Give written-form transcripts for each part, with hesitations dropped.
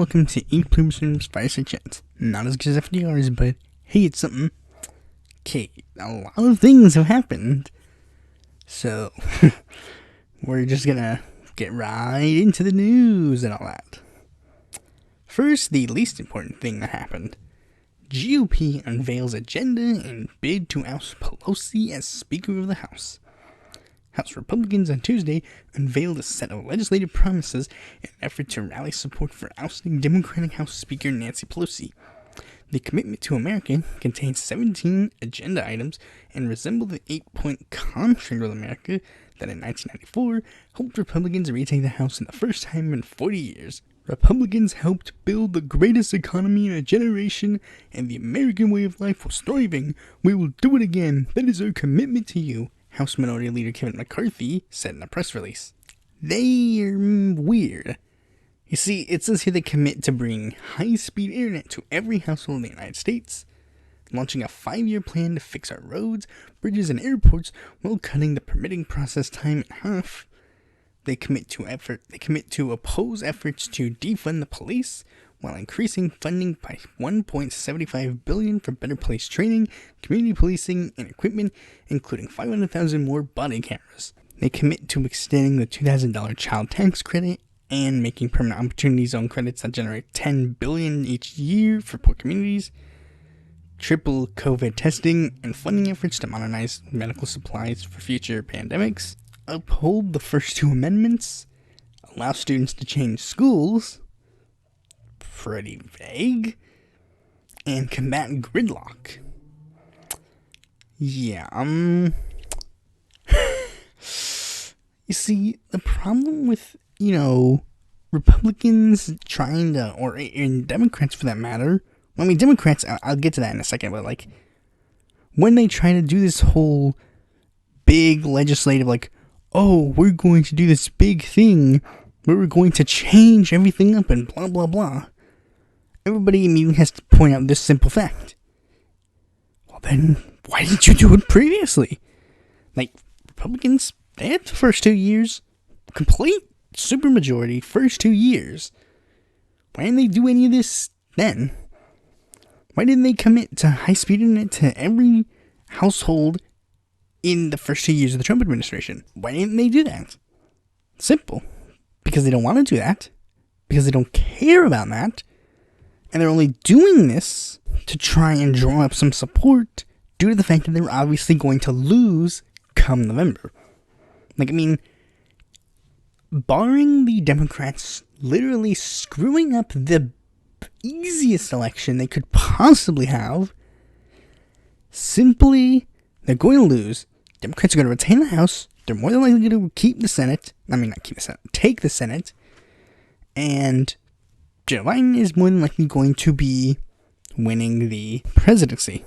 welcome to Pluribus Unum's Fireside Chat. Not as good as FDR's, but hey, it's something. Okay, a lot of things have happened, so we're just gonna get right into the news and all that. First, the least important thing that happened. GOP unveils agenda in bid to oust Pelosi as Speaker of the House. House Republicans on Tuesday unveiled a set of legislative promises in an effort to rally support for ousting Democratic House Speaker Nancy Pelosi. The Commitment to America contains 17 agenda items and resembled the 8-point contract with America that in 1994 helped Republicans retake the House in the first time in 40 years. Republicans helped build the greatest economy in a generation, and the American way of life was thriving. We will do it again. That is our commitment to you, House Minority Leader Kevin McCarthy said in a press release. They are weird. You see, it says here they commit to bringing high-speed internet to every household in the United States, launching a 5-year plan to fix our roads, bridges, and airports while cutting the permitting process time in half. They commit to oppose efforts to defund the police while increasing funding by $1.75 billion for better police training, community policing, and equipment, including 500,000 more body cameras. They commit to extending the $2,000 child tax credit and making permanent opportunity zone credits that generate $10 billion each year for poor communities, triple COVID testing, and funding efforts to modernize medical supplies for future pandemics, uphold the first two amendments, allow students to change schools, pretty vague, and combat gridlock. Yeah, you see, the problem with, Republicans trying to, or Democrats for that matter, Democrats, I'll get to that in a second, but, when they try to do this whole big legislative, we're going to do this big thing where we're going to change everything up and blah, blah, blah, everybody immediately has to point out this simple fact. Well, then, why didn't you do it previously? Republicans, they had the first 2 years, complete supermajority, first 2 years. Why didn't they do any of this then? Why didn't they commit to high-speed internet to every household in the first 2 years of the Trump administration? Why didn't they do that? Simple. Because they don't want to do that. Because they don't care about that. And they're only doing this to try and draw up some support due to the fact that they're obviously going to lose come November. Barring the Democrats literally screwing up the easiest election they could possibly have, simply, they're going to lose. Democrats are going to retain the House. They're more than likely going to keep the Senate. Take the Senate. And Joe Biden is more than likely going to be winning the presidency.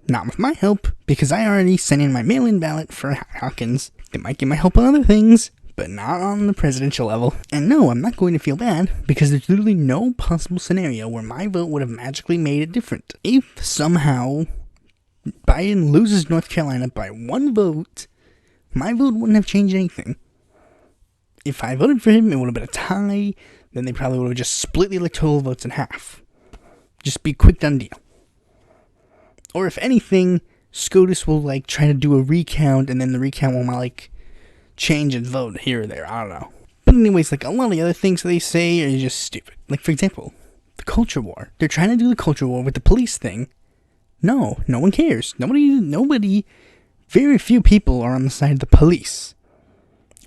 Not with my help, because I already sent in my mail-in ballot for Hawkins. They might get my help on other things, but not on the presidential level. And no, I'm not going to feel bad, because there's literally no possible scenario where my vote would have magically made it different. If somehow Biden loses North Carolina by 1 vote, my vote wouldn't have changed anything. If I voted for him, it would have been a tie. Then they probably would have just split the electoral votes in half. Just be a quick done deal. Or if anything, SCOTUS will try to do a recount, and then the recount will change its vote here or there. I don't know. But anyways, a lot of the other things that they say are just stupid. For example, the culture war. They're trying to do the culture war with the police thing. No one cares. Nobody, very few people are on the side of the police.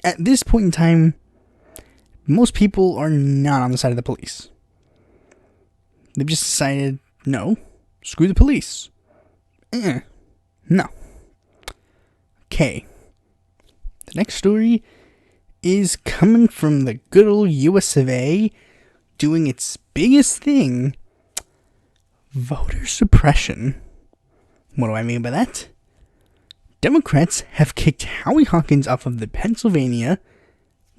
At this point in time, most people are not on the side of the police. They've just decided, no, screw the police. No. Okay. The next story is coming from the good old US of A, doing its biggest thing, voter suppression. What do I mean by that? Democrats have kicked Howie Hawkins off of the Pennsylvania,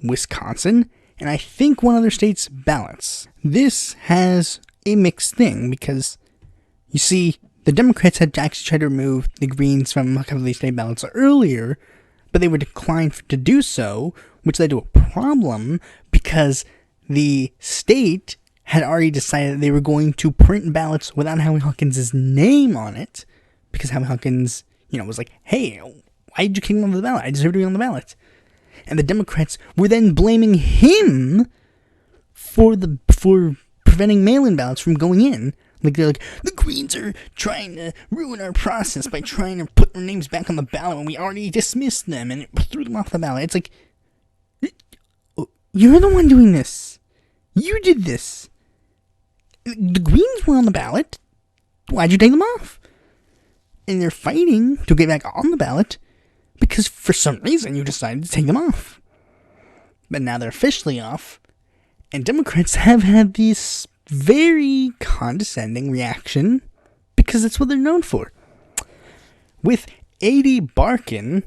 Wisconsin, and I think one other state's ballots. This has a mixed thing because, you see, the Democrats had actually tried to remove the Greens from a couple of these state ballots earlier, but they were declined to do so, which led to a problem because the state had already decided that they were going to print ballots without Howie Hawkins' name on it, because Howie Hawkins, was like, hey, why did you kick him off the ballot? I deserve to be on the ballot. And the Democrats were then blaming him for preventing mail-in ballots from going in. Like, they're like, the Greens are trying to ruin our process by trying to put their names back on the ballot when we already dismissed them and threw them off the ballot. It's like, you're the one doing this. You did this. The Greens were on the ballot. Why'd you take them off? And they're fighting to get back on the ballot because for some reason you decided to take them off. But now they're officially off. And Democrats have had this very condescending reaction because that's what they're known for. With A.D. Barkin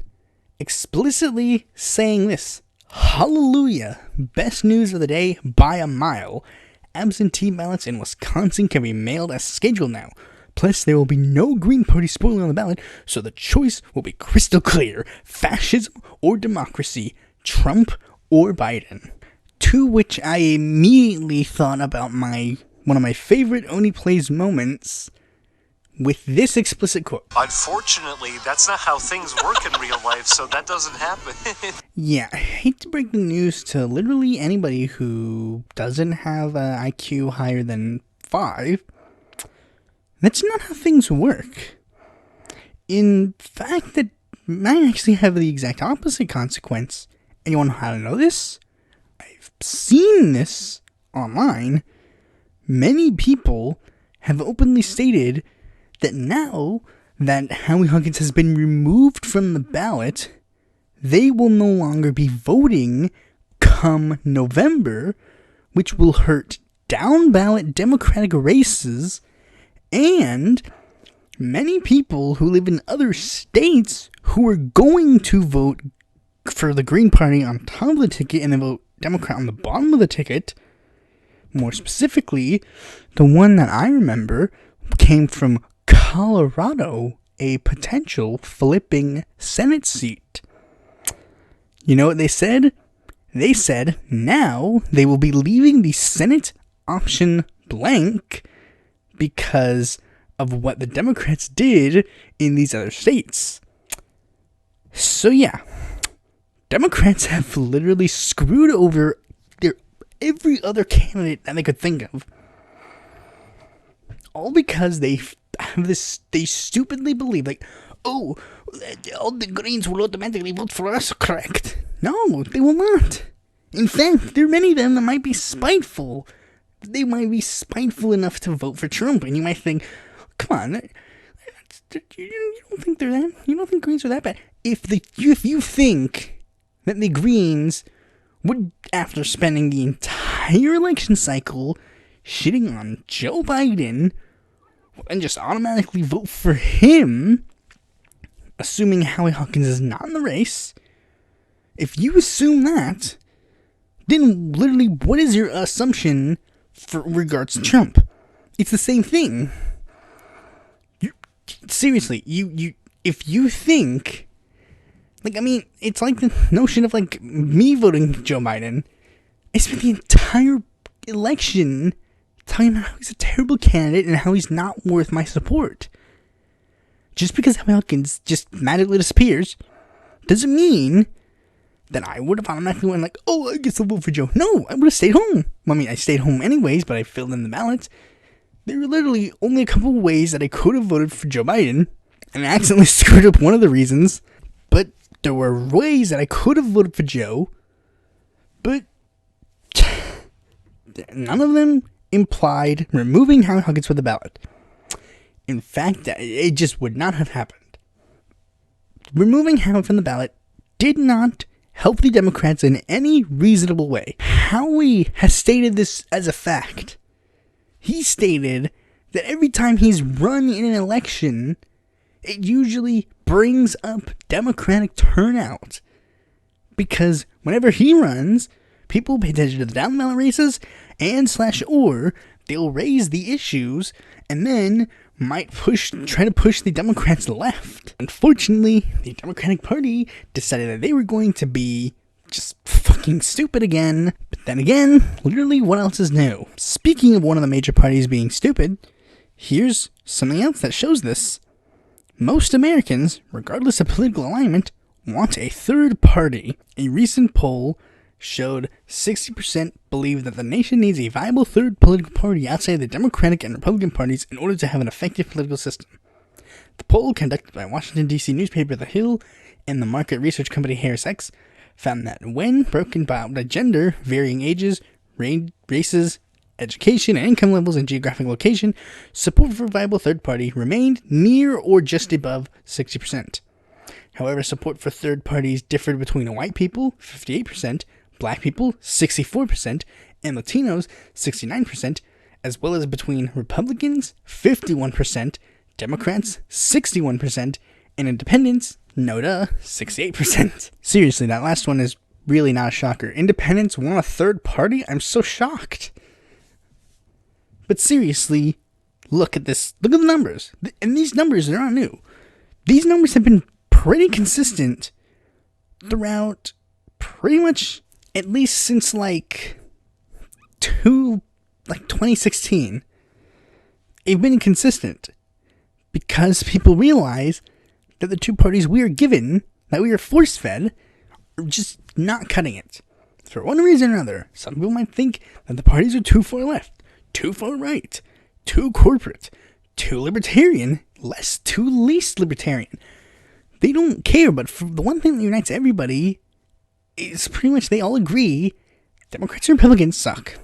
explicitly saying this, hallelujah, best news of the day by a mile. Absentee ballots in Wisconsin can be mailed as scheduled now. Plus, there will be no Green Party spoiling on the ballot, so the choice will be crystal clear. Fascism or democracy, Trump or Biden. To which I immediately thought about one of my favorite Oni Plays moments with this explicit quote. Unfortunately, that's not how things work in real life, so that doesn't happen. Yeah, I hate to break the news to literally anybody who doesn't have an IQ higher than 5. That's not how things work. In fact, that might actually have the exact opposite consequence. And you want to know how to know this? I've seen this online. Many people have openly stated that now that Howie Hawkins has been removed from the ballot, they will no longer be voting come November, which will hurt down-ballot Democratic races, and many people who live in other states who are going to vote for the Green Party on top of the ticket and then vote Democrat on the bottom of the ticket. More specifically, the one that I remember came from Colorado, a potential flipping Senate seat. You know what they said? They said now they will be leaving the Senate option blank because of what the Democrats did in these other states. So yeah, Democrats have literally screwed over every other candidate that they could think of. All because they stupidly believe, like, oh, all the Greens will automatically vote for us, correct? No, they will not. In fact, there are many of them that might be spiteful. They might be spiteful enough to vote for Trump, and you might think, come on, you don't think they're that? You don't think Greens are that bad? If you think that the Greens would, after spending the entire election cycle shitting on Joe Biden, and just automatically vote for him, assuming Howie Hawkins is not in the race, if you assume that, then literally what is your assumption for regards to Trump? It's the same thing. Seriously, if you think, like, I mean, it's like the notion of, like, me voting Joe Biden. I spent the entire election talking about how he's a terrible candidate and how he's not worth my support. Just because Howie Hawkins just magically disappears doesn't mean that I would have automatically went like, oh, I guess I'll vote for Joe. No, I would have stayed home. Well, I mean, I stayed home anyways, but I filled in the ballots. There were literally only a couple of ways that I could have voted for Joe Biden, and I accidentally screwed up one of the reasons. But there were ways that I could have voted for Joe, but none of them implied removing Howie Hawkins from the ballot. In fact, it just would not have happened. Removing Howie from the ballot did not help the Democrats in any reasonable way. Howie has stated this as a fact. He stated that every time he's run in an election, it usually brings up Democratic turnout. Because whenever he runs, people pay attention to the down-ballot races or they'll raise the issues and then might try to push the Democrats left. Unfortunately, the Democratic Party decided that they were going to be just fucking stupid again. But then again, literally, what else is new? Speaking of one of the major parties being stupid, here's something else that shows this. Most Americans, regardless of political alignment, want a third party. A recent poll showed 60% believe that the nation needs a viable third political party outside the Democratic and Republican parties in order to have an effective political system. The poll, conducted by Washington, D.C. newspaper The Hill and the market research company HarrisX, found that when broken by gender, varying ages, races, education, and income levels, and geographic location, support for a viable third party remained near or just above 60%. However, support for third parties differed between white people, 58%, black people, 64%, and Latinos, 69%, as well as between Republicans, 51%, Democrats, 61%, and Independents, 68%. Seriously, that last one is really not a shocker. Independents want a third party? I'm so shocked. But seriously, look at this. Look at the numbers. And these numbers, they're not new. These numbers have been pretty consistent throughout pretty much at least since 2016. They've been consistent because people realize that the two parties we are given, that we are force-fed, are just not cutting it. For one reason or another, some people might think that the parties are too far left, too far right, too corporate, too libertarian, too least libertarian. They don't care, but for the one thing that unites everybody is pretty much they all agree Democrats and Republicans suck.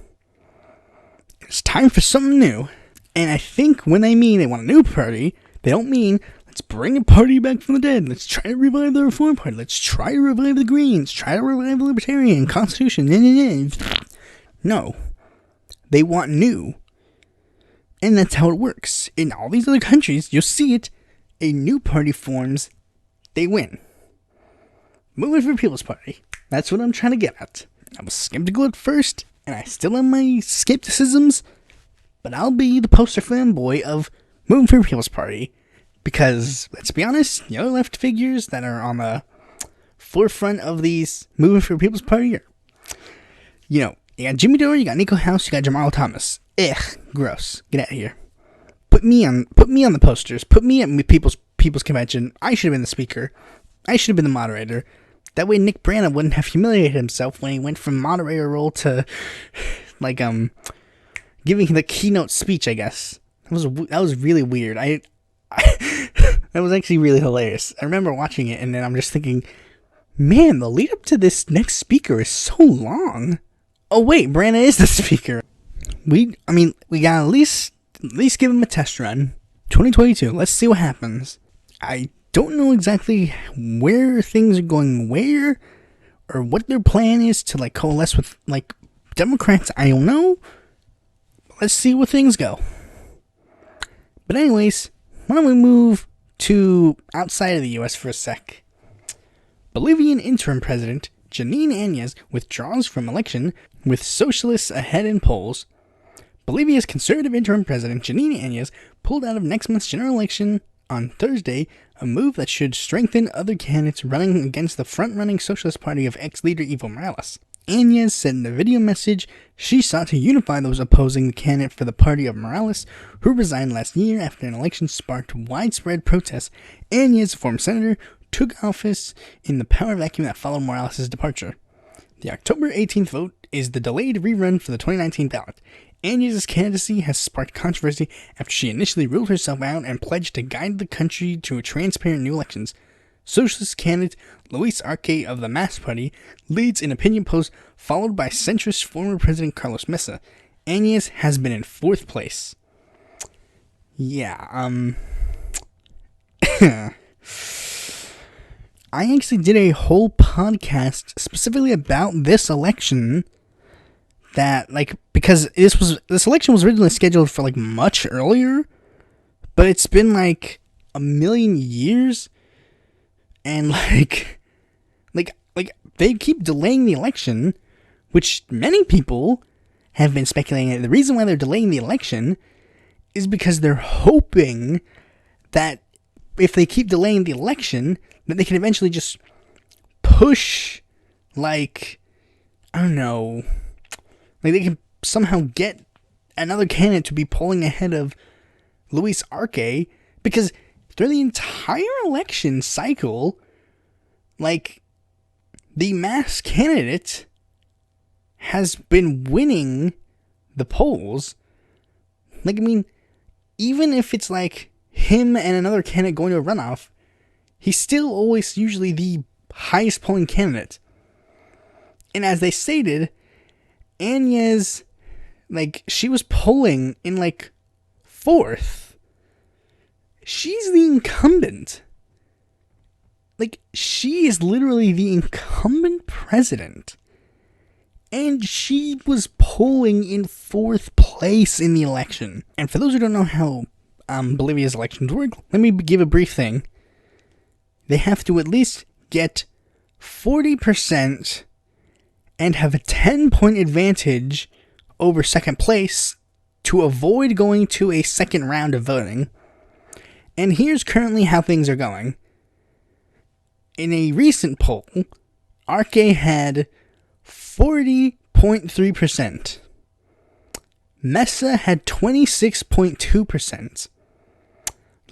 It's time for something new. And I think when they mean they want a new party, they don't mean let's bring a party back from the dead. Let's try to revive the Reform Party. Let's try to revive the Greens. Try to revive the Libertarian Constitution. No. They want new. And that's how it works. In all these other countries, you'll see it. A new party forms. They win. Moving for People's Party. That's what I'm trying to get at. I was skeptical at first, and I still have my skepticisms, but I'll be the poster fanboy of Moving for People's Party. Because, let's be honest, the other left figures that are on the forefront of these Moving for People's Party are, you got Jimmy Dore, you got Nico House, you got Jamal Thomas. Ugh, gross. Get out of here. Put me on the posters. Put me at People's Convention. I should have been the speaker. I should have been the moderator. That way Nick Branagh wouldn't have humiliated himself when he went from moderator role to, giving the keynote speech, I guess. That was really weird. That was actually really hilarious. I remember watching it, and then I'm just thinking, man, the lead up to this next speaker is so long. Oh wait, Branagh is the speaker. We gotta at least give him a test run. 2022. Let's see what happens. I don't know exactly where things are going where, or what their plan is to coalesce with Democrats. I don't know. Let's see where things go. But anyways, why don't we move to outside of the U.S. for a sec? Bolivian interim president Janine Áñez withdraws from election with socialists ahead in polls. Bolivia's conservative interim president Janine Áñez pulled out of next month's general election on Thursday, a move that should strengthen other candidates running against the front-running Socialist Party of ex-leader Evo Morales. Áñez said in a video message she sought to unify those opposing the candidate for the party of Morales, who resigned last year after an election sparked widespread protests. Áñez, a former senator, took office in the power vacuum that followed Morales' departure. The October 18th vote is the delayed rerun for the 2019 ballot. Áñez's candidacy has sparked controversy after she initially ruled herself out and pledged to guide the country to transparent new elections. Socialist candidate Luis Arce of the MAS Party leads in opinion polls, followed by centrist former President Carlos Mesa. Áñez has been in 4th place. I actually did a whole podcast specifically about this election. That because this election was originally scheduled for much earlier, but it's been a million years, and they keep delaying the election, which many people have been speculating that the reason why they're delaying the election is because they're hoping that if they keep delaying the election, that they can eventually just push I don't know, like they can somehow get another candidate to be polling ahead of Luis Arce, because through the entire election cycle, like, the mass candidate has been winning the polls. Like, I mean, even if it's like him and another candidate going to a runoff, he's still always usually the highest polling candidate. And as they stated, Agnes, like, she was polling in like 4th. She's the incumbent. Like, she is literally the incumbent president. And she was polling in 4th place in the election. And for those who don't know how Bolivia's elections work, let me give a brief thing. They have to at least get 40% and have a 10-point advantage over second place to avoid going to a second round of voting. And here's currently how things are going. In a recent poll, Arce had 40.3%. Mesa had 26.2%.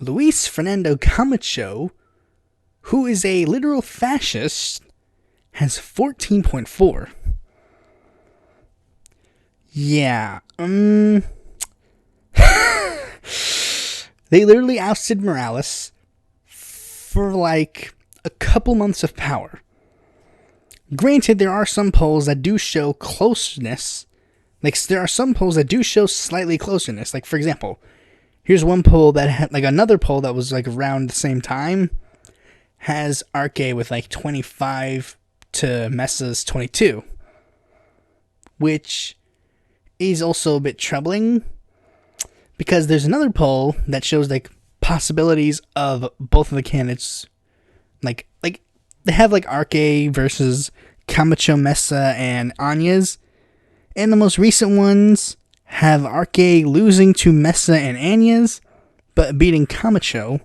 Luis Fernando Camacho, who is a literal fascist, has 14.4%. Yeah, they literally ousted Morales for like a couple months of power. Granted, there are some polls that do show closeness. Like, there are some polls that do show slightly closeness. Like, for example, here's one poll that had, like, another poll that was, like, around the same time has Arce with, like, 25 to Mesa's 22. Which is also a bit troubling, because there's another poll that shows, like, possibilities of both of the candidates. Like they have, like, Arce versus Camacho, Mesa, and Agnes. And the most recent ones have Arce losing to Mesa and Agnes, but beating Camacho.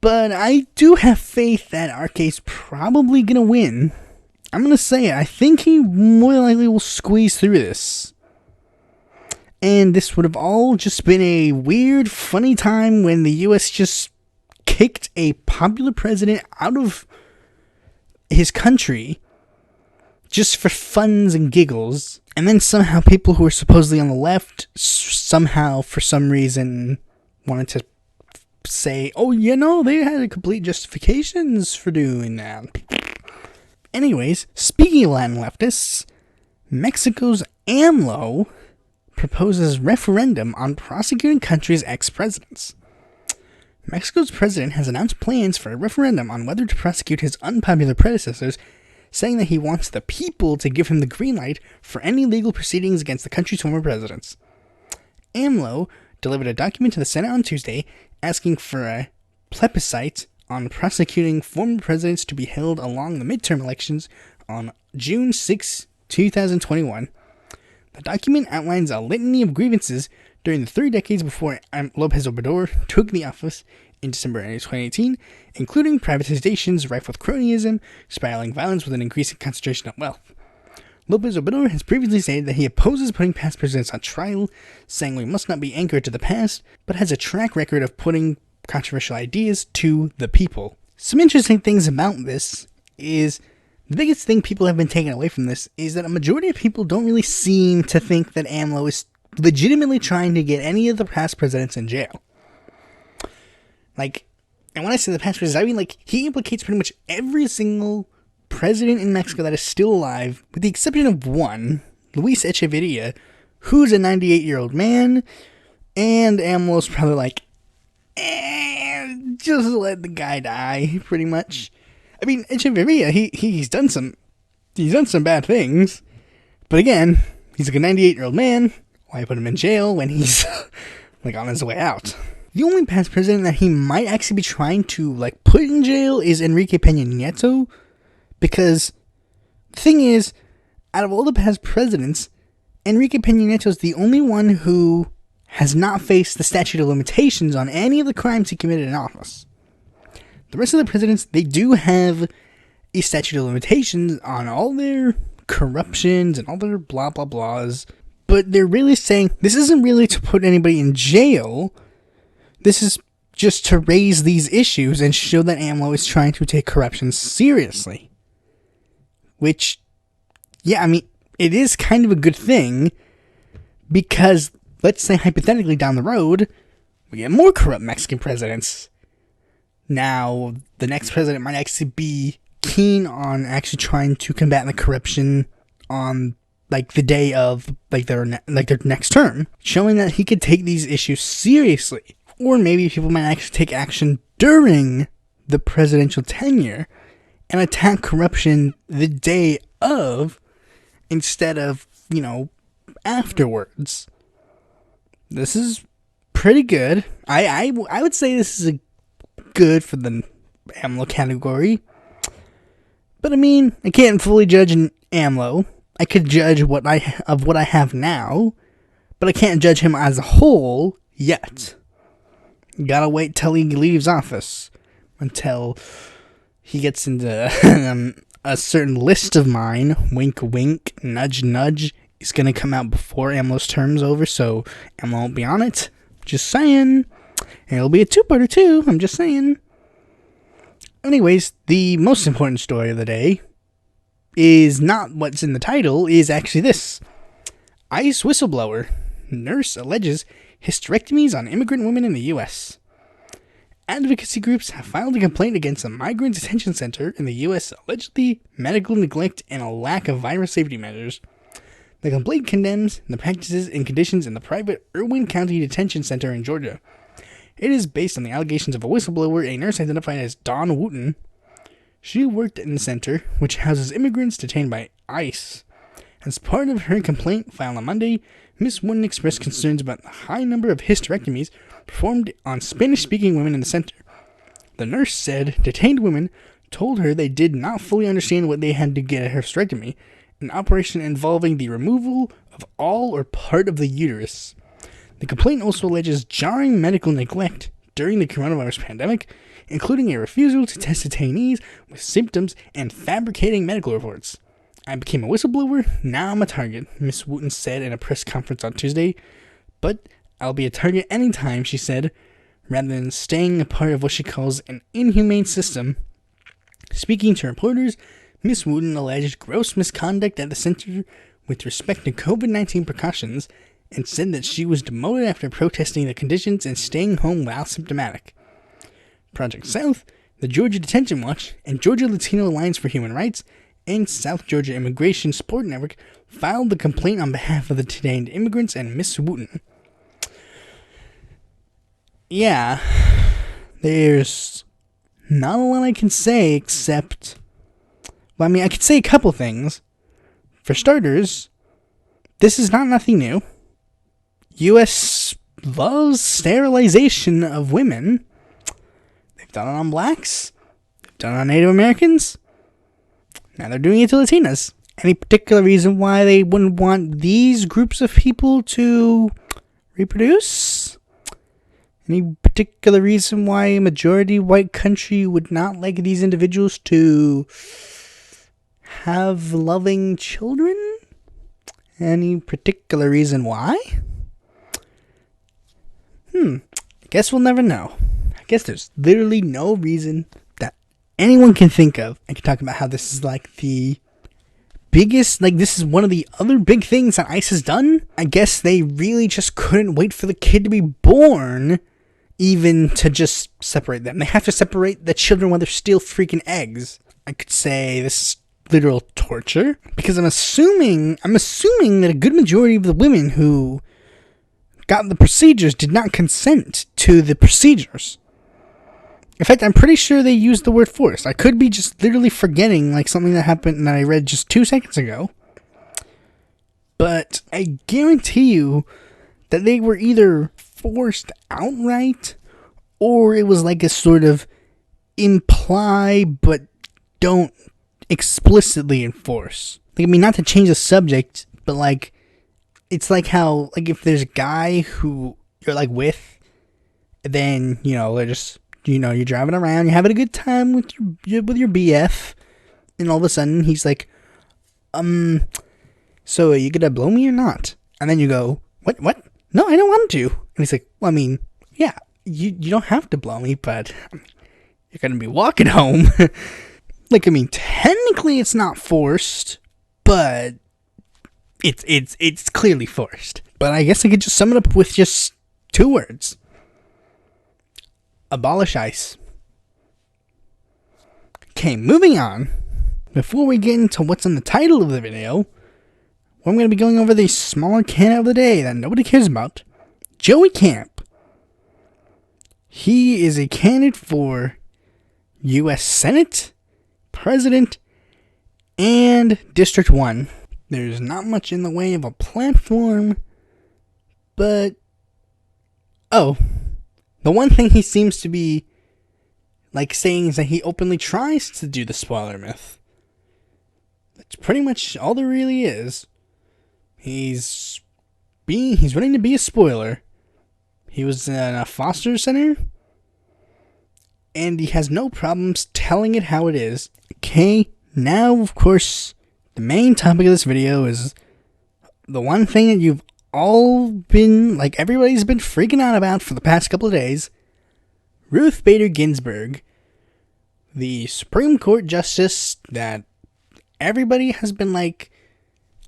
But I do have faith that Arce's probably going to win. I'm going to say it. I think he more than likely will squeeze through this. And this would have all just been a weird, funny time when the U.S. just kicked a popular president out of his country just for funs and giggles. And then somehow people who were supposedly on the left somehow, for some reason, wanted to say, oh, you know, they had complete justifications for doing that. Anyways, speaking of Latin leftists, Mexico's AMLO proposes referendum on prosecuting country's ex-presidents. Mexico's president has announced plans for a referendum on whether to prosecute his unpopular predecessors, saying that he wants the people to give him the green light for any legal proceedings against the country's former presidents. AMLO delivered a document to the Senate on Tuesday asking for a plebiscite on prosecuting former presidents to be held along the midterm elections on June 6, 2021. The document outlines a litany of grievances during the 3 decades before Lopez Obrador took the office in December 2018, including privatizations rife with cronyism, spiraling violence with an increasing concentration of wealth. Lopez Obrador has previously stated that he opposes putting past presidents on trial, saying we must not be anchored to the past, but has a track record of putting controversial ideas to the people. Some interesting things about this is, the biggest thing people have been taking away from this is that a majority of people don't really seem to think that AMLO is legitimately trying to get any of the past presidents in jail. Like, and when I say the past presidents, I mean, like, he implicates pretty much every single president in Mexico that is still alive, with the exception of one, Luis Echeverria, who's a 98-year-old man, and AMLO's probably like, just let the guy die, pretty much. I mean, Echeverria, he's done some bad things, but again, he's like a 98-year-old man. Why put him in jail when he's like on his way out? The only past president that he might actually be trying to like put in jail is Enrique Peña Nieto, because the thing is, out of all the past presidents, Enrique Peña Nieto is the only one who has not faced the statute of limitations on any of the crimes he committed in office. The rest of the presidents, they do have a statute of limitations on all their corruptions and all their blah blah blahs. But they're really saying this isn't really to put anybody in jail. This is just to raise these issues and show that AMLO is trying to take corruption seriously. Which, yeah, I mean, it is kind of a good thing, because let's say hypothetically down the road, we get more corrupt Mexican presidents. Now, the next president might actually be keen on actually trying to combat the corruption on like the day of like their next term, showing that he could take these issues seriously. Or maybe people might actually take action during the presidential tenure and attack corruption the day of instead of, afterwards. This is pretty good. I would say this is good for the AMLO category. But I mean, I can't fully judge an AMLO. I could judge what I have now, but I can't judge him as a whole yet. Gotta wait till he leaves office, until he gets into a certain list of mine. Wink, wink, nudge, nudge. It's gonna come out before AMLO's term's over, so AMLO won't be on it. Just saying. And it'll be a two-parter too. I'm just saying. Anyways, the most important story of the day is not what's in the title, is actually this. ICE whistleblower. Nurse alleges hysterectomies on immigrant women in the U.S. Advocacy groups have filed a complaint against a migrant detention center in the U.S. allegedly medical neglect and a lack of virus safety measures. The complaint condemns the practices and conditions in the private Irwin County Detention Center in Georgia. It is based on the allegations of a whistleblower, a nurse identified as Dawn Wooten. She worked in the center, which houses immigrants detained by ICE. As part of her complaint filed on Monday, Ms. Wooten expressed concerns about the high number of hysterectomies performed on Spanish-speaking women in the center. The nurse said detained women told her they did not fully understand what they had to get a hysterectomy, an operation involving the removal of all or part of the uterus. The complaint also alleges jarring medical neglect during the coronavirus pandemic, including a refusal to test detainees with symptoms and fabricating medical reports. I became a whistleblower, now I'm a target, Ms. Wooten said in a press conference on Tuesday. But I'll be a target anytime, she said, rather than staying a part of what she calls an inhumane system. Speaking to reporters, Ms. Wooten alleged gross misconduct at the center with respect to COVID-19 precautions and said that she was demoted after protesting the conditions and staying home while symptomatic. Project South, the Georgia Detention Watch, and Georgia Latino Alliance for Human Rights and South Georgia Immigration Support Network filed the complaint on behalf of the detained immigrants and Miss Wooten. Yeah, there's not a lot I can say except, well, I mean, I could say a couple things. For starters, this is not nothing new. U.S. loves sterilization of women. They've done it on blacks. They've done it on Native Americans. Now they're doing it to Latinas. Any particular reason why they wouldn't want these groups of people to reproduce? Any particular reason why a majority white country would not like these individuals to have loving children? Any particular reason why? I guess we'll never know. I guess there's literally no reason that anyone can think of. I can talk about how this is like the biggest, like this is one of the other big things that ICE has done. I guess they really just couldn't wait for the kid to be born even to just separate them. They have to separate the children while they're still freaking eggs. I could say this is literal torture because I'm assuming that a good majority of the women who got the procedures did not consent to the procedures. In fact, I'm pretty sure they used the word forced. I could be just literally forgetting like something that happened that I read just 2 seconds ago. But I guarantee you that they were either forced outright or it was like a sort of imply but don't explicitly enforce. Like, I mean, not to change the subject, but like it's like how, like, if there's a guy who you're, like, with, then, they're just, you're driving around, you're having a good time with your BF, And all of a sudden, he's like, so are you gonna blow me or not? And then you go, what? No, I don't want to. And he's like, well, I mean, yeah, you don't have to blow me, but you're gonna be walking home. Like, I mean, technically it's not forced, but it's clearly forced. But I guess I could just sum it up with just 2 words. Abolish ICE. Okay, moving on. Before we get into what's in the title of the video, I'm going to be going over the smaller candidate of the day that nobody cares about. Joey Camp. He is a candidate for U.S. Senate, President, and District 1. There's not much in the way of a platform, but... oh, the one thing he seems to be saying is that he openly tries to do the spoiler myth. That's pretty much all there really is. He's running to be a spoiler. He was in a foster center, and he has no problems telling it how it is. Okay, now, of course, the main topic of this video is the one thing that you've all been, everybody's been freaking out about for the past couple of days. Ruth Bader Ginsburg, the Supreme Court Justice that everybody has been,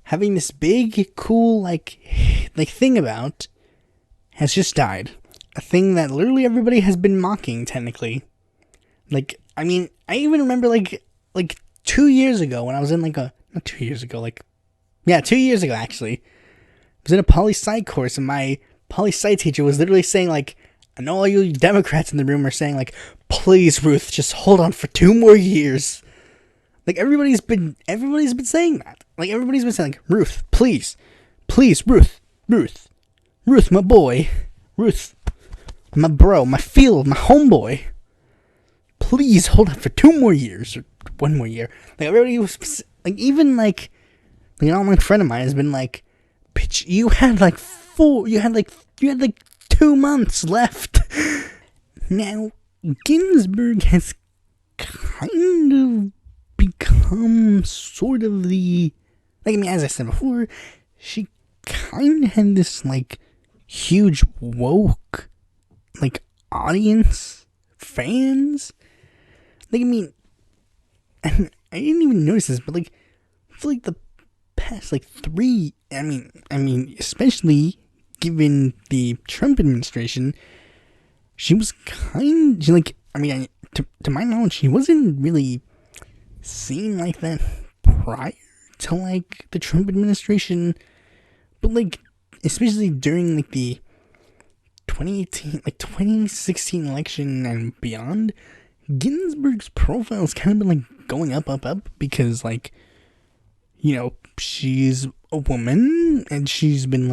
having this big, cool, thing about, has just died. A thing that literally everybody has been mocking, technically. I mean, I even remember, 2 years ago when I was in, not 2 years ago, 2 years ago, actually. I was in a poli-sci course, and my poli-sci teacher was literally saying, I know all you Democrats in the room are saying, please, Ruth, just hold on for 2 more years. Everybody's been saying that. Everybody's been saying, Ruth, please, Ruth, my boy, Ruth, my bro, my field, my homeboy, please hold on for 2 more years, or 1 more year. Everybody was, even, an online friend of mine has been bitch, you had, 2 months left. Now, Ginsburg has kind of become sort of the, as I said before, she kind of had this, huge woke, audience, fans. I mean, and I didn't even notice this, but, for, the past, 3, I mean, especially given the Trump administration, she was to my knowledge, she wasn't really seen like that prior to, the Trump administration, but, especially during, the 2016 election and beyond, Ginsburg's profile's kind of been, going up, because, she's a woman, and she's been,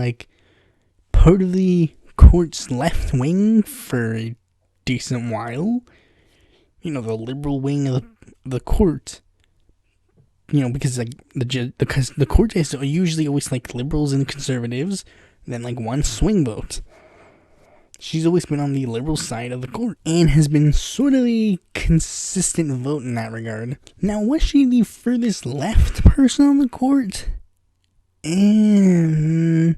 part of the court's left wing for a decent while. The liberal wing of the court. Because, the court is usually always, liberals and conservatives, and then, one swing vote. She's always been on the liberal side of the court, and has been sort of a consistent vote in that regard. Now, was she the furthest left person on the court? And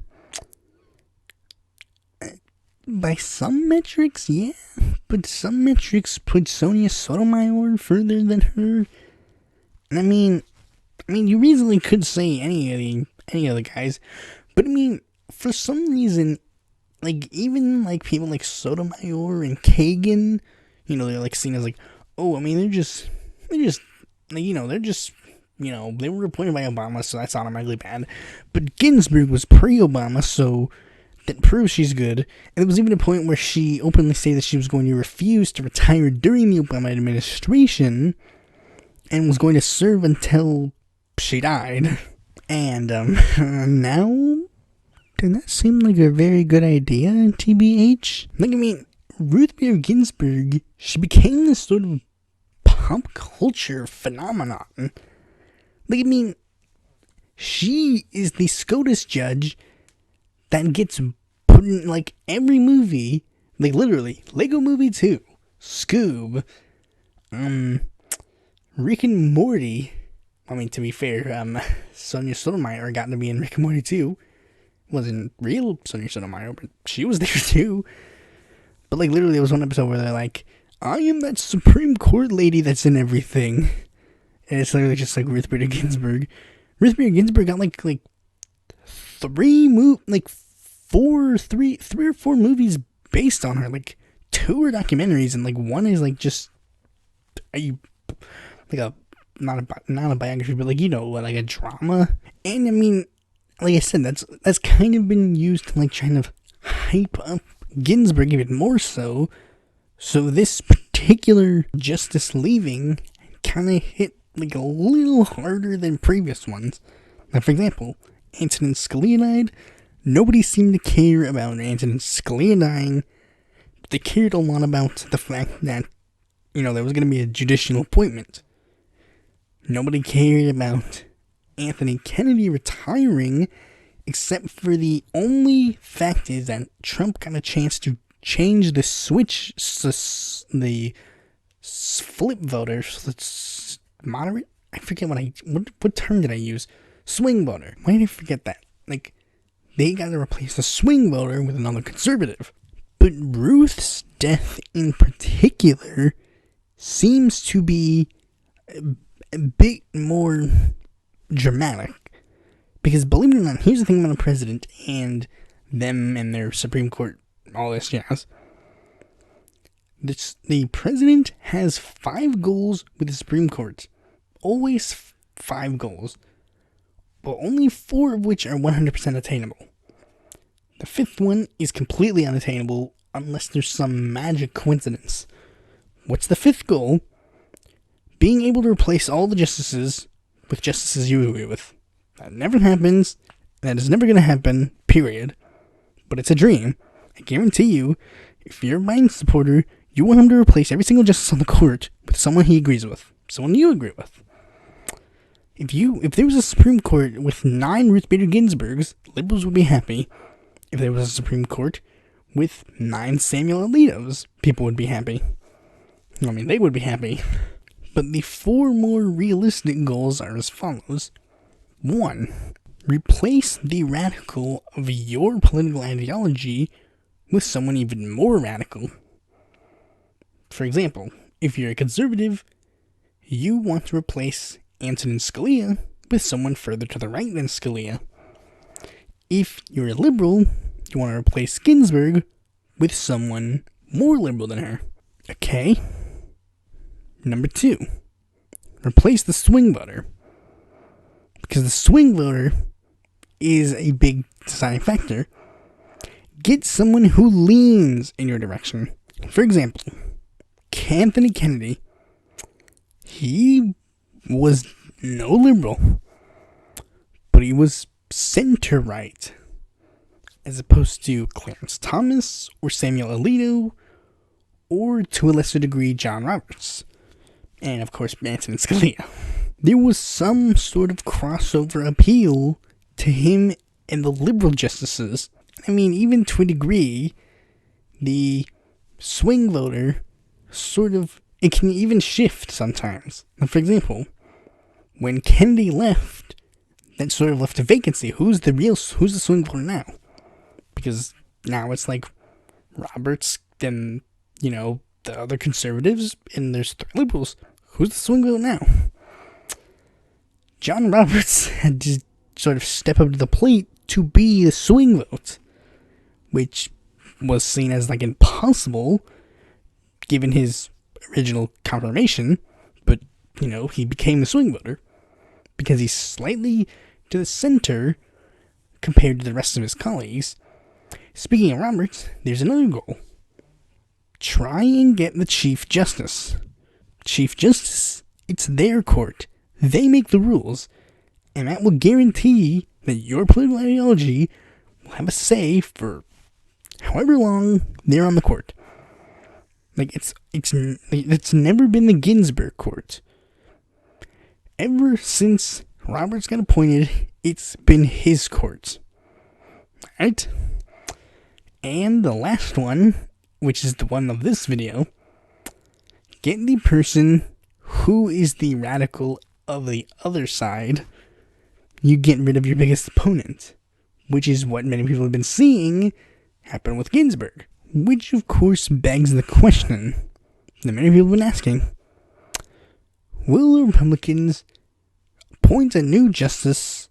by some metrics, yeah, but some metrics put Sonia Sotomayor further than her. And I mean, you reasonably could say any of the guys, but for some reason, even people like Sotomayor and Kagan, they're seen as oh, they're just they were appointed by Obama, so that's automatically bad. But Ginsburg was pre-Obama, so that proves she's good. And there was even a point where she openly said that she was going to refuse to retire during the Obama administration, and was going to serve until she died. And now, doesn't that seem like a very good idea, TBH? Ruth Bader Ginsburg, she became this sort of pop culture phenomenon. She is the SCOTUS judge that gets put in, every movie, literally, Lego Movie 2, Scoob, Rick and Morty, I mean, to be fair, Sonia Sotomayor got to be in Rick and Morty too. Wasn't real Sonia Sotomayor, but she was there too. But like literally, there was one episode where they're like, "I am that Supreme Court lady that's in everything," and it's literally just like Ruth Bader Ginsburg. Ruth Bader Ginsburg got like three or four movies based on her. Like 2 are documentaries, and like 1 is like just not a biography, but like like a drama. And I mean, like I said, that's kind of been used to like trying to hype up Ginsburg even more so. So this particular justice leaving kind of hit like a little harder than previous ones. Now, for example, Antonin Scalia died. Nobody seemed to care about Antonin Scalia dying. But they cared a lot about the fact that, there was going to be a judicial appointment. Nobody cared about Anthony Kennedy retiring, except for the only fact is that Trump got a chance to change the switch, the flip voters, let's moderate. I forget what term did I use? Swing voter. Why did I forget that? Like, they got to replace the swing voter with another conservative. But Ruth's death in particular seems to be a bit more dramatic. Because believe it or not, here's the thing about a president and them and their Supreme Court, all this jazz. The president has 5 goals with the Supreme Court. Always 5 goals. But only 4 of which are 100% attainable. The 5th one is completely unattainable unless there's some magic coincidence. What's the 5th goal? Being able to replace all the justices with justices you agree with. That never happens. That is never going to happen, period. But it's a dream. I guarantee you, if you're a Biden supporter, you want him to replace every single justice on the court with someone he agrees with. Someone you agree with. If there was a Supreme Court with 9 Ruth Bader Ginsburgs, liberals would be happy. If there was a Supreme Court with 9 Samuel Alitos, people would be happy. I mean, they would be happy. But the 4 more realistic goals are as follows. 1. Replace the radical of your political ideology with someone even more radical. For example, if you're a conservative, you want to replace Antonin Scalia with someone further to the right than Scalia. If you're a liberal, you want to replace Ginsburg with someone more liberal than her. Okay. Number 2. Replace the swing voter. Because the swing voter is a big deciding factor. Get someone who leans in your direction. For example, Anthony Kennedy. He was no liberal, but he was center-right, as opposed to Clarence Thomas or Samuel Alito, or to a lesser degree John Roberts, and of course Antonin Scalia. There was some sort of crossover appeal to him and the liberal justices. I mean, even to a degree, the swing voter it can even shift sometimes. For example, when Kennedy left, that sort of left a vacancy. Who's the swing voter now? Because now it's like Roberts, then, the other conservatives, and there's 3 liberals. Who's the swing vote now? John Roberts had to sort of step up to the plate to be the swing vote, which was seen as like impossible given his original confirmation, but he became the swing voter because he's slightly to the center compared to the rest of his colleagues. Speaking of Roberts, there's another goal. Try and get the Chief Justice. Chief Justice, it's their court. They make the rules, and that will guarantee that your political ideology will have a say for however long they're on the court. Like, it's never been the Ginsburg court. Ever since Roberts got appointed, it's been his court. Right? And the last one, which is the one of this video, get the person who is the radical of the other side, you get rid of your biggest opponent, which is what many people have been seeing happen with Ginsburg. Which, of course, begs the question that many people have been asking. Will the Republicans appoint a new justice,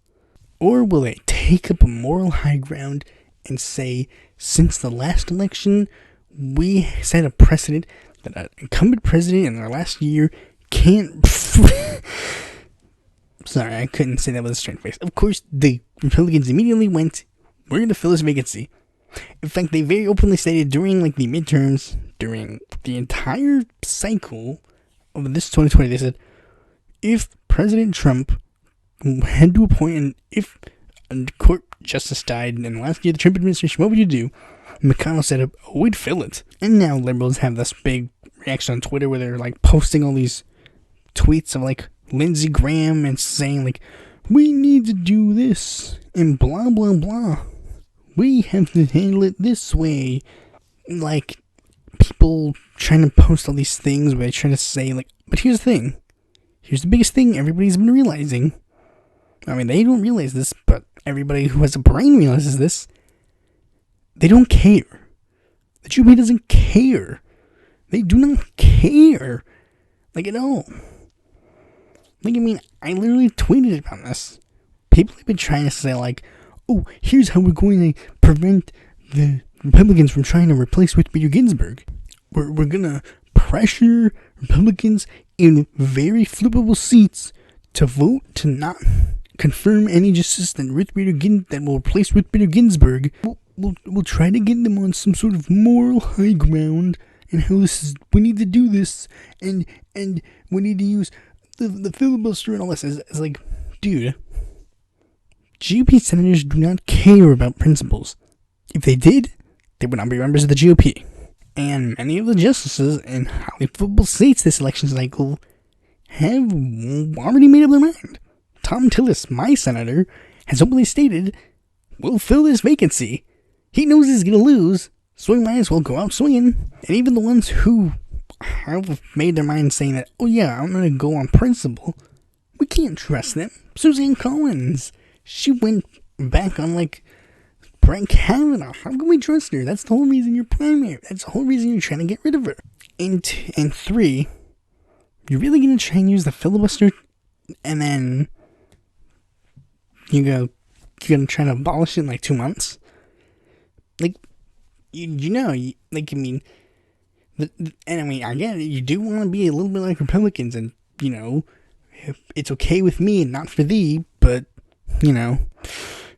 or will they take up a moral high ground and say, since the last election, we set a precedent that an incumbent president in their last year can't... Sorry, I couldn't say that with a straight face. Of course, the Republicans immediately went, we're going to fill this vacancy. In fact, they very openly stated during the midterms, during the entire cycle of this 2020, they said, if President Trump had to appoint, and if a court justice died in the last year of the Trump administration, what would you do? McConnell said, oh, we'd fill it. And now liberals have this big reaction on Twitter where they're posting all these tweets of Lindsey Graham and saying we need to do this and blah blah blah. We have to handle it this way. People trying to post all these things where they try to say but here's the thing. Here's the biggest thing everybody's been realizing. I mean, they don't realize this, but everybody who has a brain realizes this. They don't care. The GOP doesn't care. They do not care. At all. I literally tweeted about this. People have been trying to say, oh, here's how we're going to prevent the Republicans from trying to replace Ruth Bader Ginsburg. We're going to pressure Republicans in very flippable seats to vote to not confirm any justice that that will replace Ruth Bader Ginsburg. We'll try to get them on some sort of moral high ground and how we need to do this and we need to use the filibuster and all this. It's dude, GOP senators do not care about principles. If they did, they would not be members of the GOP. And many of the justices in highly flippable states this election cycle have already made up their mind. Tom Tillis, my senator, has openly stated, we'll fill this vacancy. He knows he's going to lose, so he might as well go out swinging. And even the ones who have made their mind saying that, oh yeah, I'm going to go on principle, we can't trust them. Suzanne Collins, she went back on Brett Kavanaugh. How can we trust her? That's the whole reason you're primary. That's the whole reason you're trying to get rid of her. And 3, you're really going to try and use the filibuster, and then you're going to try to abolish it in 2 months? I get it. You do want to be a little bit like Republicans, and, it's okay with me and not for thee, but,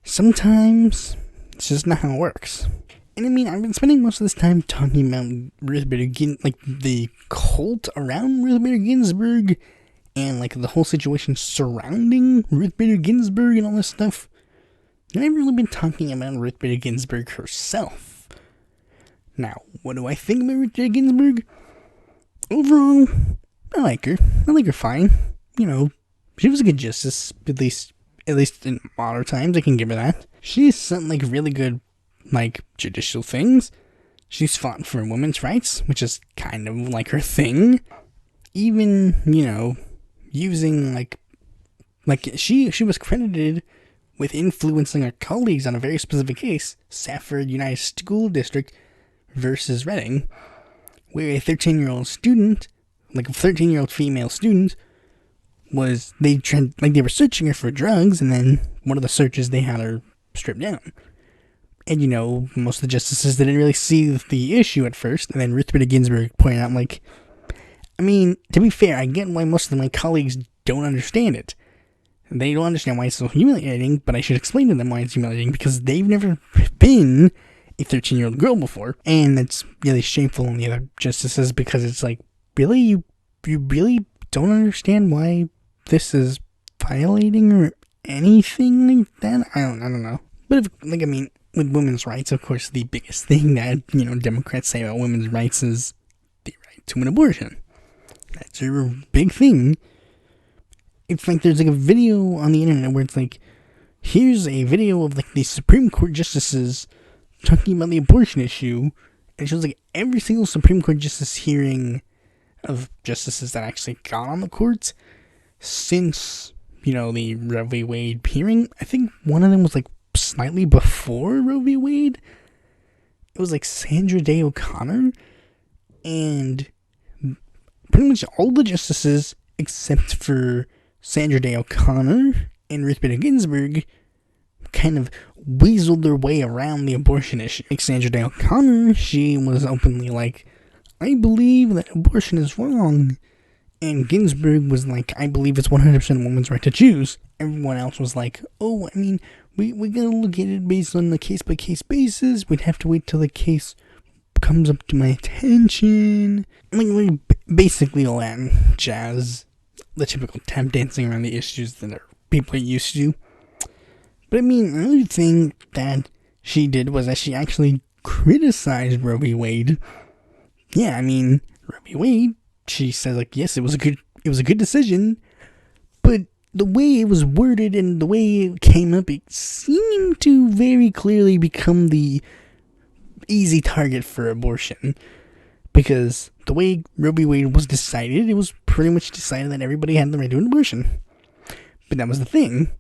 sometimes it's just not how it works. And I've been spending most of this time talking about Ruth Bader Ginsburg, the cult around Ruth Bader Ginsburg, and the whole situation surrounding Ruth Bader Ginsburg and all this stuff. And I've really been talking about Ruth Bader Ginsburg herself. Now, what do I think about Ruth Bader Ginsburg? Overall, I like her. I like her fine. She was a good justice, at least in modern times. I can give her that. She's done really good judicial things. She's fought for women's rights, which is kind of her thing. Even, using she was credited with influencing her colleagues on a very specific case, Safford United School District versus Reading, where a 13-year-old student, a 13-year-old female student, they were searching her for drugs, and then one of the searches they had her stripped down. And most of the justices didn't really see the issue at first, and then Ruth Bader Ginsburg pointed out, to be fair, I get why most of my colleagues don't understand it. They don't understand why it's so humiliating, but I should explain to them why it's humiliating, because they've never been a 13-year-old girl before, and it's really shameful on the other justices, because it's really? You really don't understand why this is violating or anything like that? I don't know. But if, with women's rights, of course, the biggest thing that, Democrats say about women's rights is the right to an abortion. That's a big thing. It's there's a video on the internet where it's here's a video of the Supreme Court justices talking about the abortion issue, and it shows every single Supreme Court justice hearing of justices that actually got on the court since, the Roe v. Wade hearing. I think one of them was like slightly before Roe v. Wade. It was like Sandra Day O'Connor, and pretty much all the justices except for Sandra Day O'Connor and Ruth Bader Ginsburg kind of weaseled their way around the abortion issue. Like Sandra Day O'Connor, she was openly like, I believe that abortion is wrong. And Ginsburg was like, I believe it's 100% a woman's right to choose. Everyone else was like, oh, I mean, we gotta look at it based on the case-by-case basis. We'd have to wait till the case comes up to my attention. Like basically all that jazz. The typical tap dancing around the issues that people are used to. But I mean, another thing that she did was that she actually criticized Roe v. Wade. Yeah, I mean, Roe v. Wade, she said, like, yes, it was a good decision, but the way it was worded and the way it came up, it seemed to very clearly become the easy target for abortion. Because the way Roe v. Wade was decided, it was pretty much decided that everybody had the right to an abortion. But that was the thing.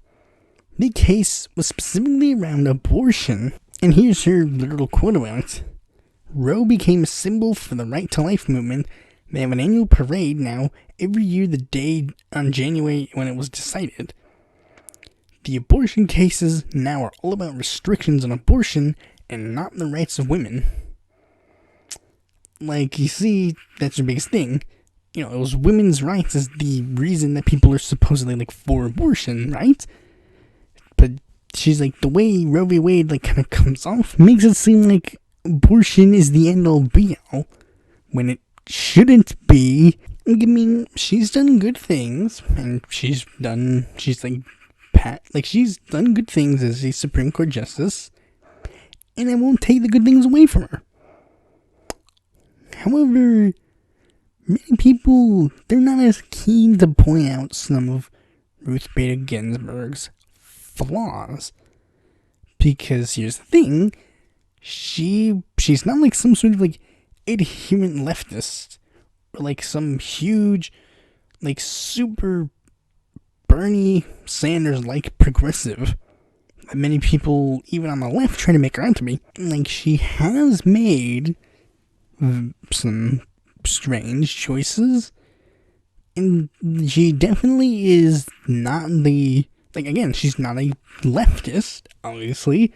The case was specifically around abortion, and here's her literal quote about it. Roe became a symbol for the right to life movement. They have an annual parade now, every year the day on January when it was decided. The abortion cases now are all about restrictions on abortion and not the rights of women. Like, you see, that's your biggest thing. It was women's rights is the reason that people are supposedly, like, for abortion, right? But she's like, the way Roe v. Wade, like, kind of comes off makes it seem like abortion is the end-all be-all, when it shouldn't be. I mean, she's done good things, and she's done good things as a Supreme Court justice, and I won't take the good things away from her. However, many people, they're not as keen to point out some of Ruth Bader Ginsburg's flaws. Because here's the thing, she's not like some sort of like adherent leftist, or like some huge, like super Bernie Sanders-like progressive that many people, even on the left, try to make her out to be. Like, she has made some strange choices, and she definitely is not she's not a leftist, obviously.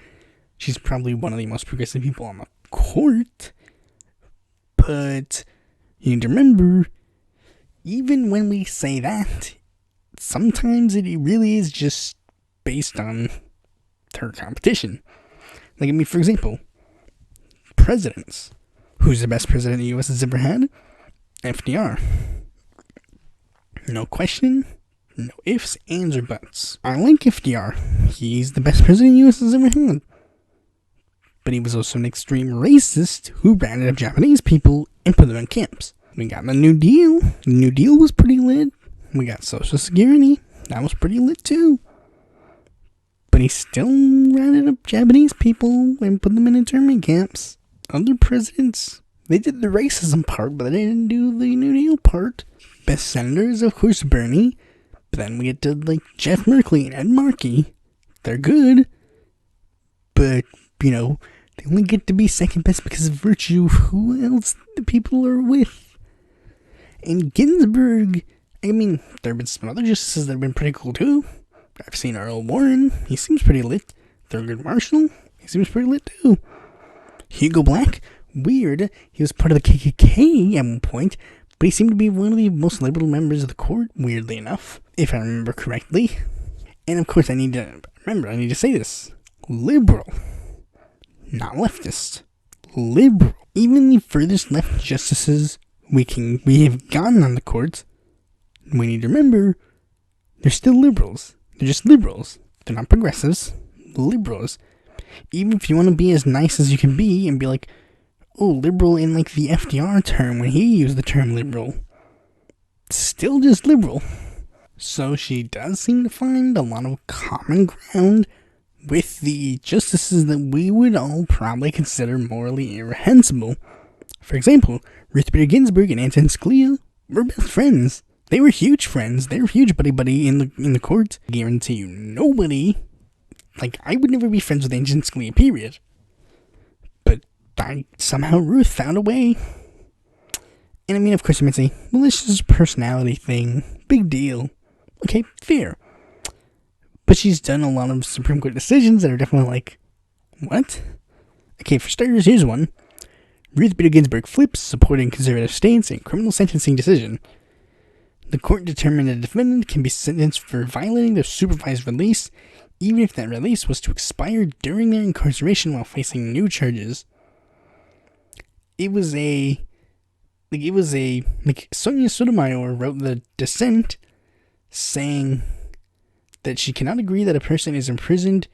She's probably one of the most progressive people on the court, but you need to remember, even when we say that, sometimes it really is just based on her competition. Like, I mean, for example, presidents. Who's the best president the U.S. has ever had? FDR. No question, no ifs, ands, or buts. I like FDR. He's the best president the U.S. has ever had. But he was also an extreme racist who rounded up Japanese people and put them in camps. We got the New Deal. The New Deal was pretty lit. We got Social Security. That was pretty lit too. But he still rounded up Japanese people and put them in internment camps. Other presidents, they did the racism part, but they didn't do the New Deal part. Best senators, of course, Bernie. But then we get to, like, Jeff Merkley and Ed Markey. They're good. But, they only get to be second best because of virtue. Who else the people are with? And Ginsburg, I mean, there have been some other justices that have been pretty cool too. I've seen Earl Warren. He seems pretty lit. Thurgood Marshall. He seems pretty lit too. Hugo Black, weird. He was part of the KKK at one point, but he seemed to be one of the most liberal members of the court, weirdly enough, if I remember correctly. And of course, I need to say this. Liberal. Not leftist. Liberal. Even the furthest left justices we have gotten on the court, we need to remember, they're still liberals. They're just liberals. They're not progressives. Liberals. Even if you want to be as nice as you can be and be like, oh, liberal in like the FDR term when he used the term liberal, still just liberal. So she does seem to find a lot of common ground with the justices that we would all probably consider morally irreprehensible. For example, Ruth Bader Ginsburg and Antonin Scalia were best friends. They were huge friends. They were huge buddy in the court. I guarantee you, nobody, like, I would never be friends with Ancient Scalia, period. But somehow Ruth found a way. And I mean, of course, you might say, well, this is a personality thing. Big deal. Okay, fair. But she's done a lot of Supreme Court decisions that are definitely like, what? Okay, for starters, here's one. Ruth Bader Ginsburg flips supporting conservative stance in criminal sentencing decision. The court determined a defendant can be sentenced for violating their supervised release, even if that release was to expire during their incarceration while facing new charges. Sonia Sotomayor wrote the dissent saying that she cannot agree that a person is imprisoned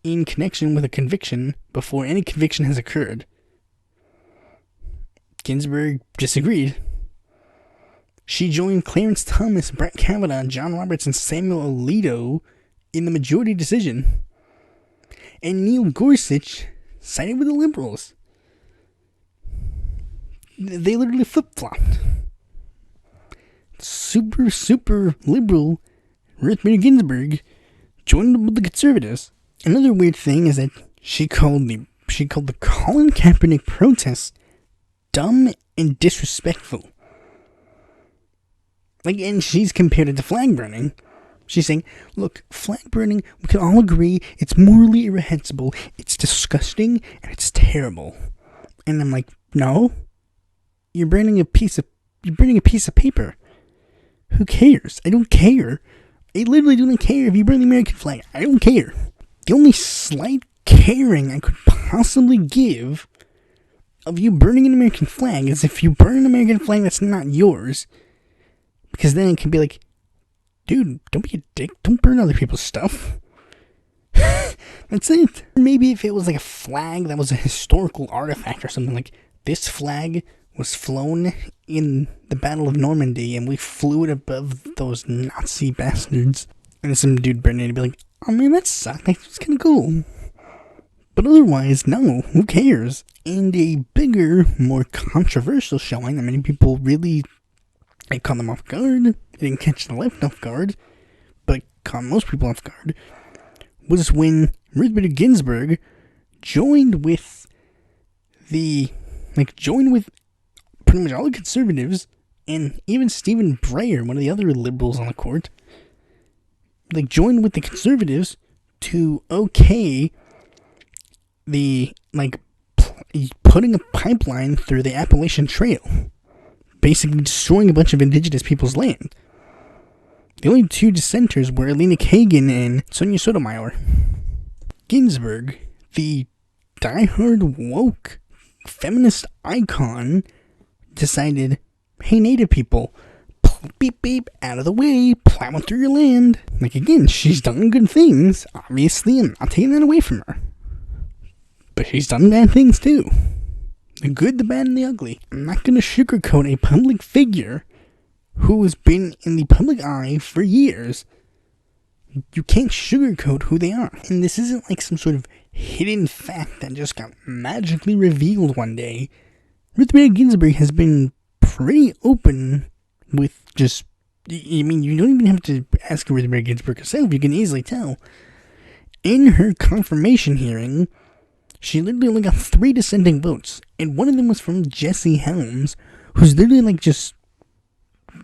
in connection with a conviction before any conviction has occurred. Ginsburg disagreed. She joined Clarence Thomas, Brett Kavanaugh, John Roberts, and Samuel Alito in the majority decision. And Neil Gorsuch sided with the liberals. They literally flip-flopped. Super liberal Ruth Bader Ginsburg joined with the conservatives. Another weird thing is that she called the Colin Kaepernick protests dumb and disrespectful. Like, and she's compared it to flag burning. She's saying, look, flag burning, we can all agree, it's morally irreprehensible, it's disgusting, and it's terrible. And I'm like, no, you're burning a piece of paper. Who cares? I don't care. I literally don't care if you burn the American flag. I don't care. The only slight caring I could possibly give of you burning an American flag is if you burn an American flag that's not yours. Because then it can be like, dude, don't be a dick. Don't burn other people's stuff. That's it. Maybe if it was like a flag that was a historical artifact or something, like this flag was flown in the Battle of Normandy and we flew it above those Nazi bastards. And some dude burned it and be like, oh man, that sucked. That's kind of cool. But otherwise, no, who cares? And a bigger, more controversial showing that many people really, it caught them off guard. It didn't catch the left off guard, but it caught most people off guard, was when Ruth Bader Ginsburg joined with pretty much all the conservatives, and even Stephen Breyer, one of the other liberals on the court, joined with the conservatives to okay the, putting a pipeline through the Appalachian Trail, basically destroying a bunch of indigenous people's land. The only two dissenters were Elena Kagan and Sonia Sotomayor. Ginsburg, the diehard woke feminist icon, decided, hey, Native people, beep beep, out of the way, plowing through your land. Again, she's done good things. Obviously, I'm not taking that away from her. But she's done bad things too. The good, the bad, and the ugly. I'm not going to sugarcoat a public figure who has been in the public eye for years. You can't sugarcoat who they are. And this isn't like some sort of hidden fact that just got magically revealed one day. Ruth Bader Ginsburg has been pretty open with just, I mean, you don't even have to ask Ruth Bader Ginsburg herself. You can easily tell. In her confirmation hearing, she literally only got 3 dissenting votes. And one of them was from Jesse Helms, who's literally just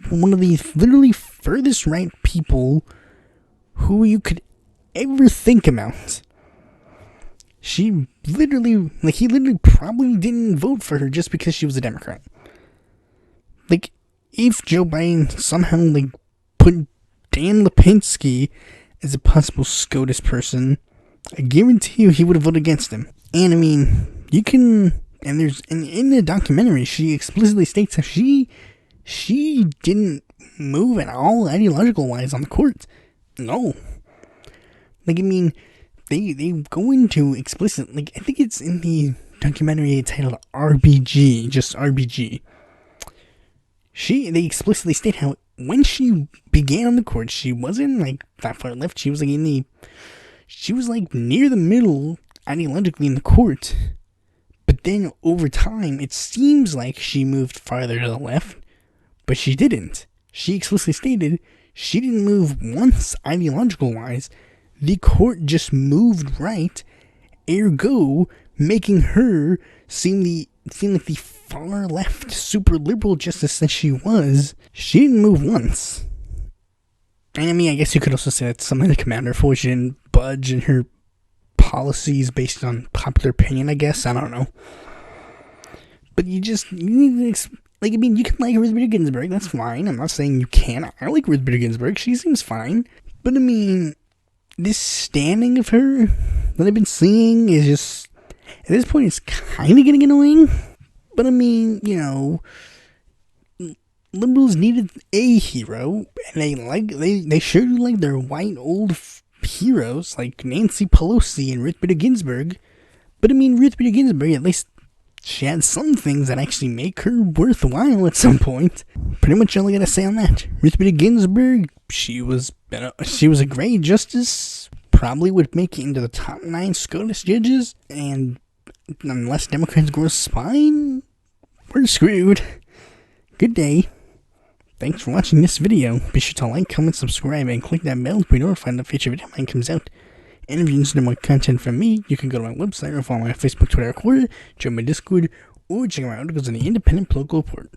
one of the literally furthest right people who you could ever think about. He literally probably didn't vote for her just because she was a Democrat. If Joe Biden somehow, put Dan Lipinski as a possible SCOTUS person, I guarantee you he would have voted against him. And I mean, you can, and in the documentary, she explicitly states how she didn't move at all ideological wise on the court. No. I mean, they go into explicit, I think it's in the documentary titled RBG, just RBG. They explicitly state how when she began on the court, she wasn't that far left. She was near the middle ideologically in the court. But then over time, it seems like she moved farther to the left, but she didn't. she explicitly stated she didn't move once ideological-wise. The court just moved right, ergo making her seem like the far left super liberal justice that she was. She didn't move once. And I mean, I guess you could also say that's something to commend her for. She didn't budge in her policies based on popular opinion, I guess. I don't know. But you need to, like, I mean, you can like Ruth Bader Ginsburg, that's fine. I'm not saying you can't. I like Ruth Bader Ginsburg, she seems fine. But I mean, this standing of her that I've been seeing is just, at this point, it's kind of getting annoying. But I mean, you know, liberals needed a hero, and they sure do like their white old heroes like Nancy Pelosi and Ruth Bader Ginsburg. But I mean, Ruth Bader Ginsburg, at least she had some things that actually make her worthwhile at some point. Pretty much all I gotta say on that. Ruth Bader Ginsburg, she was a great justice. Probably would make it into the top 9 SCOTUS judges, and unless Democrats grow a spine, we're screwed. Good day. Thanks for watching this video. Be sure to like, comment, subscribe, and click that bell to be notified when the future video mine comes out. And if you're interested in more content from me, you can go to my website or follow my Facebook, Twitter, or join my Discord, or check out my articles in the Independent Political Report.